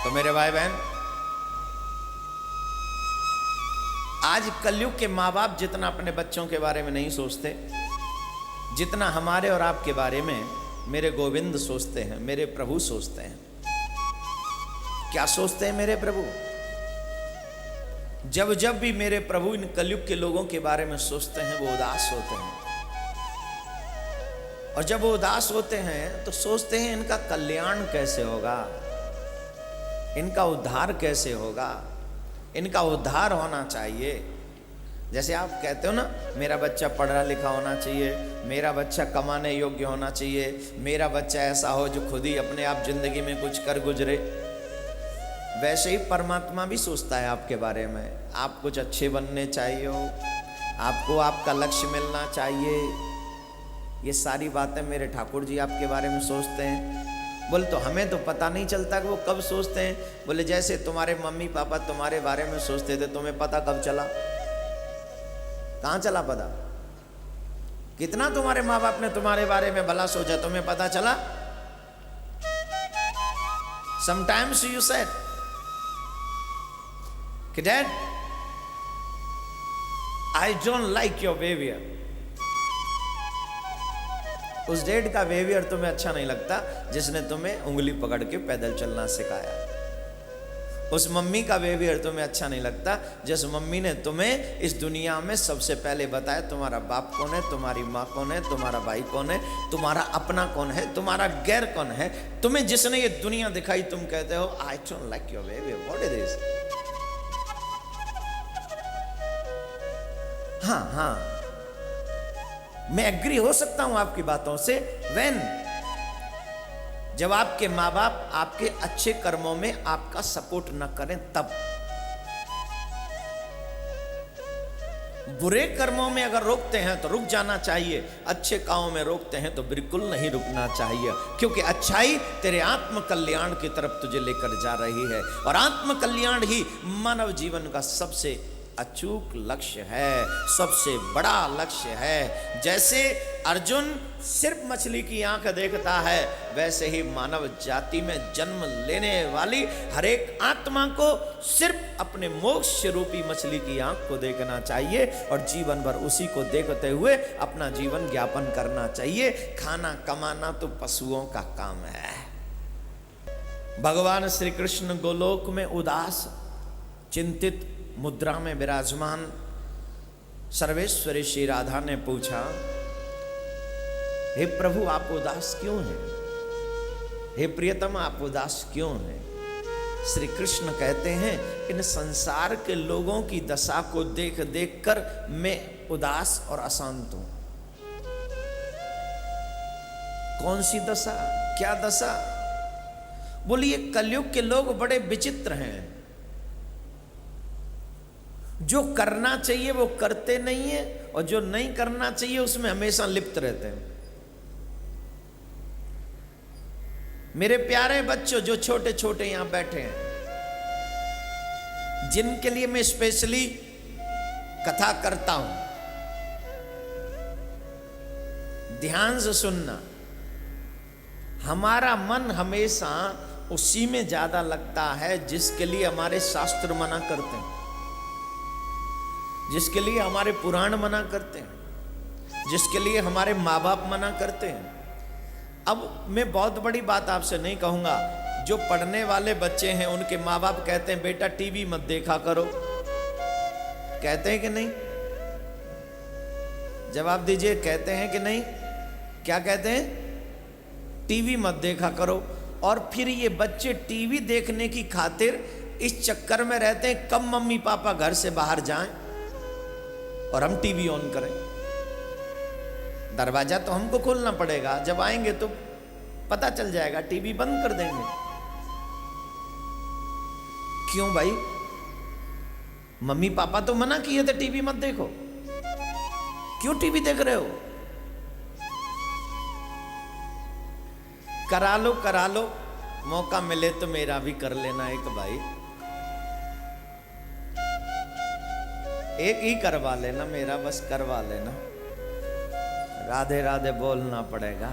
तो मेरे भाई बहन, आज कलयुग के माँ बाप जितना अपने बच्चों के बारे में नहीं सोचते, जितना हमारे और आपके बारे में मेरे गोविंद सोचते हैं, मेरे प्रभु सोचते हैं। क्या सोचते हैं मेरे प्रभु? जब जब भी मेरे प्रभु इन कलयुग के लोगों के बारे में सोचते हैं, वो उदास होते हैं। और जब वो उदास होते हैं तो सोचते हैं इनका कल्याण कैसे होगा, इनका उद्धार कैसे होगा, इनका उद्धार होना चाहिए। जैसे आप कहते हो ना, मेरा बच्चा पढ़ा लिखा होना चाहिए, मेरा बच्चा कमाने योग्य होना चाहिए, मेरा बच्चा ऐसा हो जो खुद ही अपने आप जिंदगी में कुछ कर गुजरे। वैसे ही परमात्मा भी सोचता है आपके बारे में। आप कुछ अच्छे बनने चाहिए हो, आपको आपका लक्ष्य मिलना चाहिए। ये सारी बातें मेरे ठाकुर जी आपके बारे में सोचते हैं। बोले तो हमें तो पता नहीं चलता कि वो कब सोचते हैं। बोले जैसे तुम्हारे मम्मी पापा तुम्हारे बारे में सोचते थे, तुम्हें पता कब चला? कहाँ चला पता? कितना तुम्हारे माँ बाप ने तुम्हारे बारे में भला सोचा, तुम्हें पता चला? Sometimes you said कि Dad, I don't like your behavior। उस डेड का बिहेवियर तुम्हें अच्छा नहीं लगता जिसने तुम्हें उंगली पकड़ के पैदल चलना सिखाया। उस मम्मी का बिहेवियर तुम्हें अच्छा नहीं लगता जिस मम्मी ने तुम्हें इस दुनिया में सबसे पहले बताया तुम्हारा बाप कौन है, तुम्हारी माँ कौन है, तुम्हारा भाई कौन है, तुम्हारा अपना कौन है, तुम्हारा गैर कौन है। तुम्हें जिसने ये दुनिया दिखाई, तुम कहते हो I don't like your behaviour, what is this. हाँ, मैं एग्री हो सकता हूं आपकी बातों से। व्हेन, जब आपके माँ बाप आपके अच्छे कर्मों में आपका सपोर्ट न करें तब। बुरे कर्मों में अगर रोकते हैं तो रुक जाना चाहिए, अच्छे कामों में रोकते हैं तो बिल्कुल नहीं रुकना चाहिए, क्योंकि अच्छाई तेरे आत्म कल्याण की तरफ तुझे लेकर जा रही है। और आत्म कल्याण ही मानव जीवन का सबसे अचूक लक्ष्य है, सबसे बड़ा लक्ष्य है। जैसे अर्जुन सिर्फ मछली की आंख देखता है, वैसे ही मानव जाति में जन्म लेने वाली हर एक आत्मा को सिर्फ अपने मोक्ष रूपी मछली की आंख को देखना चाहिए और जीवन भर उसी को देखते हुए अपना जीवन यापन करना चाहिए। खाना कमाना तो पशुओं का काम है। भगवान श्री कृष्ण गोलोक में उदास चिंतित मुद्रा में विराजमान सर्वेश्वरी श्री राधा ने पूछा, हे प्रभु आप उदास क्यों हैं? हे प्रियतम आप उदास क्यों हैं? श्री कृष्ण कहते हैं, इन संसार के लोगों की दशा को देख देख कर मैं उदास और अशांत हूं। कौन सी दशा, क्या दशा? बोलिए कलयुग के लोग बड़े विचित्र हैं। जो करना चाहिए वो करते नहीं है और जो नहीं करना चाहिए उसमें हमेशा लिप्त रहते हैं। मेरे प्यारे बच्चों जो छोटे छोटे यहां बैठे हैं, जिनके लिए मैं स्पेशली कथा करता हूं, ध्यान से सुनना। हमारा मन हमेशा उसी में ज्यादा लगता है जिसके लिए हमारे शास्त्र मना करते हैं, जिसके लिए हमारे पुराण मना करते हैं, जिसके लिए हमारे माँ बाप मना करते हैं। अब मैं बहुत बड़ी बात आपसे नहीं कहूँगा। जो पढ़ने वाले बच्चे हैं उनके माँ बाप कहते हैं बेटा टीवी मत देखा करो, कहते हैं कि नहीं? जवाब दीजिए, कहते हैं कि नहीं? क्या कहते हैं? टीवी मत देखा करो। और फिर ये बच्चे टीवी देखने की खातिर इस चक्कर में रहते हैं कब मम्मी पापा घर से बाहर जाएं और हम टीवी ऑन करें। दरवाजा तो हमको खोलना पड़ेगा, जब आएंगे तो पता चल जाएगा, टीवी बंद कर देंगे। क्यों भाई? मम्मी पापा तो मना किए थे टीवी मत देखो, क्यों टीवी देख रहे हो? करा लो, मौका मिले तो मेरा भी कर लेना एक भाई, एक ही करवा लेना, मेरा बस करवा लेना। राधे राधे बोलना पड़ेगा,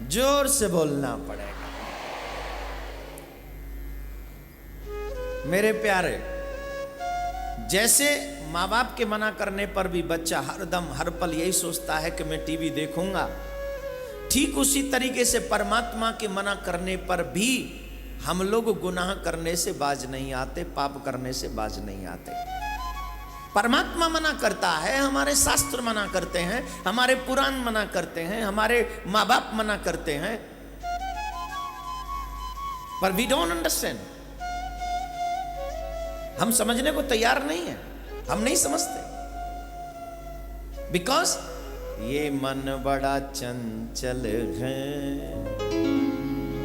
जोर से बोलना पड़ेगा। मेरे प्यारे, जैसे माँ बाप के मना करने पर भी बच्चा हरदम हर पल यही सोचता है कि मैं टीवी देखूंगा, ठीक उसी तरीके से परमात्मा के मना करने पर भी हम लोग गुनाह करने से बाज नहीं आते, पाप करने से बाज नहीं आते। परमात्मा मना करता है, हमारे शास्त्र मना करते हैं, हमारे पुराण मना करते हैं, हमारे माँ बाप मना करते हैं, पर वी डोंट अंडरस्टैंड। हम समझने को तैयार नहीं है, हम नहीं समझते, बिकॉज ये मन बड़ा चंचल है,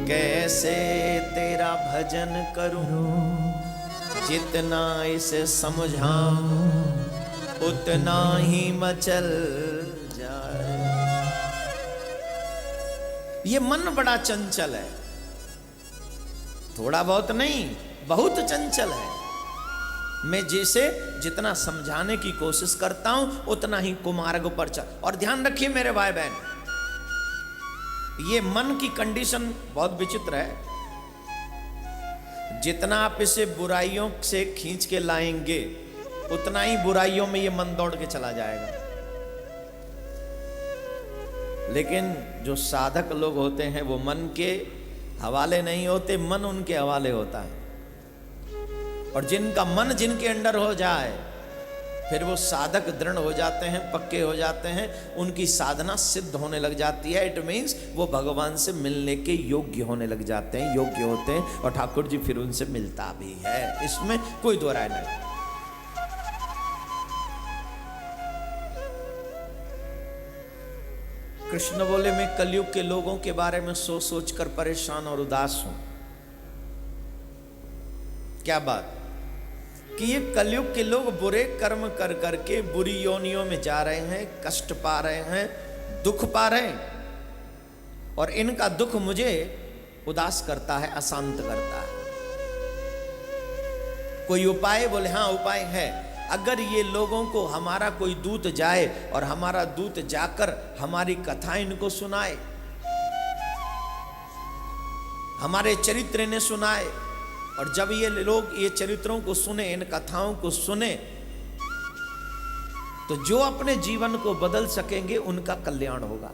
कैसे तेरा भजन करूं, जितना इसे समझाऊं उतना ही मचल जाए। ये मन बड़ा चंचल है, थोड़ा बहुत नहीं, बहुत चंचल है। मैं जैसे जितना समझाने की कोशिश करता हूं उतना ही कुमार्ग पर चल। और ध्यान रखिए मेरे भाई बहन, ये मन की कंडीशन बहुत विचित्र है। जितना आप इसे बुराइयों से खींच के लाएंगे उतना ही बुराइयों में ये मन दौड़ के चला जाएगा। लेकिन जो साधक लोग होते हैं वो मन के हवाले नहीं होते, मन उनके हवाले होता है। और जिनका मन जिनके अंडर हो जाए फिर वो साधक दृढ़ हो जाते हैं, पक्के हो जाते हैं, उनकी साधना सिद्ध होने लग जाती है। इट मीन्स वो भगवान से मिलने के योग्य होने लग जाते हैं, योग्य होते हैं, और ठाकुर जी फिर उनसे मिलता भी है, इसमें कोई दो राय नहीं। कृष्ण बोले मैं कलयुग के लोगों के बारे में सोच सोच कर परेशान और उदास हूं। क्या बात कि ये कलयुग के लोग बुरे कर्म कर करके बुरी योनियों में जा रहे हैं, कष्ट पा रहे हैं, दुख पा रहे हैं, और इनका दुख मुझे उदास करता है, अशांत करता है। कोई उपाय? बोले हाँ उपाय है। अगर ये लोगों को हमारा कोई दूत जाए और हमारा दूत जाकर हमारी कथा इनको सुनाए, हमारे चरित्र ने सुनाए, और जब ये लोग ये चरित्रों को सुने, इन कथाओं को सुने, तो जो अपने जीवन को बदल सकेंगे उनका कल्याण होगा।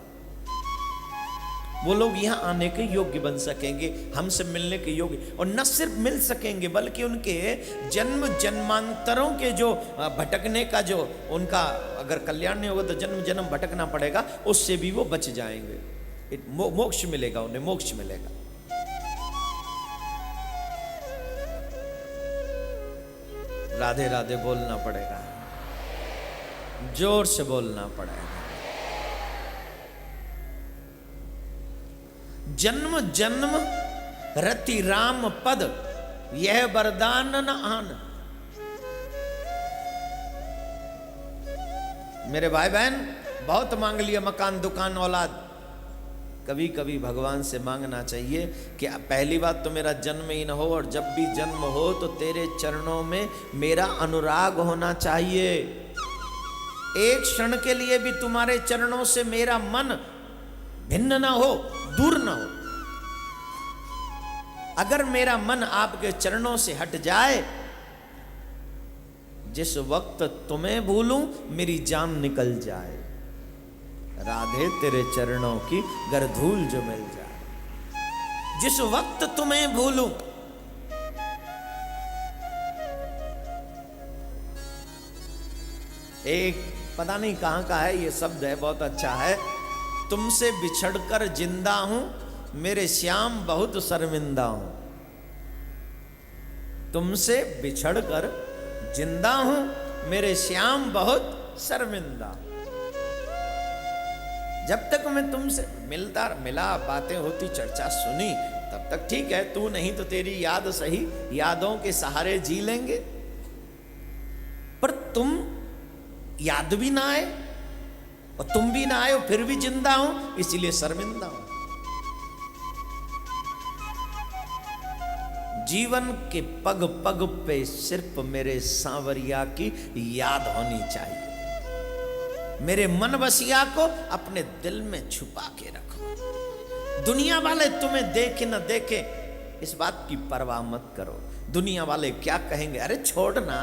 वो लोग यहां आने के योग्य बन सकेंगे, हमसे मिलने के योग्य, और न सिर्फ मिल सकेंगे बल्कि उनके जन्म जन्मांतरों के जो भटकने का जो उनका अगर कल्याण नहीं होगा तो जन्म जन्म भटकना पड़ेगा, उससे भी वो बच जाएंगे। मोक्ष मिलेगा, उन्हें मोक्ष मिलेगा। राधे राधे बोलना पड़ेगा, जोर से बोलना पड़ेगा। जन्म जन्म रति राम पद, यह वरदान न आन। मेरे भाई बहन, बहुत मांग लिया मकान, दुकान, औलाद। कभी कभी भगवान से मांगना चाहिए कि पहली बात तो मेरा जन्म ही न हो, और जब भी जन्म हो तो तेरे चरणों में मेरा अनुराग होना चाहिए। एक क्षण के लिए भी तुम्हारे चरणों से मेरा मन भिन्न ना हो, दूर ना हो। अगर मेरा मन आपके चरणों से हट जाए, जिस वक्त तुम्हें भूलूं मेरी जान निकल जाए। राधे तेरे चरणों की गर धूल जो मिल जाए, जिस वक्त तुम्हें भूलूं। एक पता नहीं कहां का है ये शब्द है, बहुत अच्छा है। तुमसे बिछड़कर जिंदा हूं, मेरे श्याम बहुत शर्मिंदा हूं। तुमसे बिछड़कर जिंदा हूं, मेरे श्याम बहुत शर्मिंदा। जब तक मैं तुमसे मिला, बातें होती, चर्चा सुनी, तब तक ठीक है, तू नहीं तो तेरी याद सही, यादों के सहारे जी लेंगे। पर तुम याद भी ना आए और तुम भी ना आए, फिर भी जिंदा हूं, इसीलिए शर्मिंदा हूं। जीवन के पग पग पे सिर्फ मेरे सांवरिया की याद होनी चाहिए। मेरे मन बसिया को अपने दिल में छुपा के रखो। दुनिया वाले तुम्हें देखे न देखे, इस बात की परवाह मत करो, दुनिया वाले क्या कहेंगे, अरे छोड़ना।